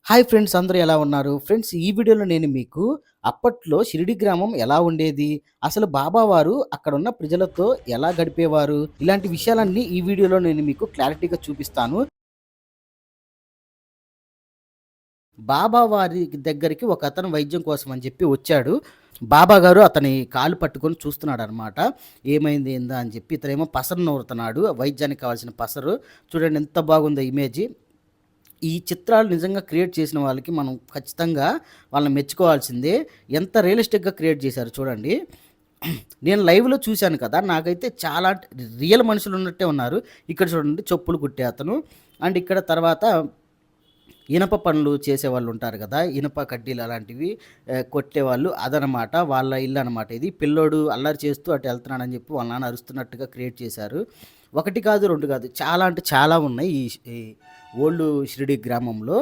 Hi friends, అందరూ ఎలా ఉన్నారు? ఫ్రెండ్స్, ఈ వీడియోలో నేను మీకు అప్పట్లో షిరిడి గ్రామం ఎలా ఉండేది? అసలు బాబావారు అక్కడున్న ప్రజలతో ఎలా గడిపేవారు? ఇలాంటి విషయాలన్నీ ఈ వీడియోలో నేను మీకు క్లారిటీగా చూపిస్తాను. బాబా వారి దగ్గరికి ఒకతను వైద్యం కోసం అని చెప్పి వచ్చాడు. బాబా గారు అతని కాలు పట్టుకొని చూస్తున్నాడనమాట. ఏమైంది? ఏందా? అని చెప్పి. ఇతనేమో పసరు నూరుతున్నాడు. వైద్యానికి కావాల్సిన పసరు. చూడండి ఎంత బాగుందో ఇమేజి. ఈ చిత్రాలు నిజంగా క్రియేట్ చేసిన వాళ్ళకి మనం ఖచ్చితంగా వాళ్ళని మెచ్చుకోవాల్సిందే. ఎంత రియలిస్టిక్‌గా క్రియేట్ చేశారో చూడండి. నేను లైవ్‌లో చూశాను కదా! నాకైతే చాలా రియల్ మనుషులున్నట్టే ఉన్నారు. ఇక్కడ చూడండి చెప్పులు కుట్టే అతను. అండ్ ఇక్కడ తర్వాత ఇనప పనులు చేసేవాళ్ళుంటారు గదా! ఇనుప కడ్డీలు అలాంటివి కొట్టేవాళ్ళు. అదనమాట. వాళ్ళ ఇల్లనమాట ఇది. పిల్లోడు అల్లరి చేస్తూ అటు ఎళ్తున్నాడని జెప్పి వాళ్ళ నాన్న అరుస్తున్నట్టుగా క్రియేట్ చేశారు. ఒకటి కాదు, 2 కాదు. చాలా అంటే చాలా ఉన్నాయి ఈ ఓల్డ్ షిరిడి గ్రామంలో.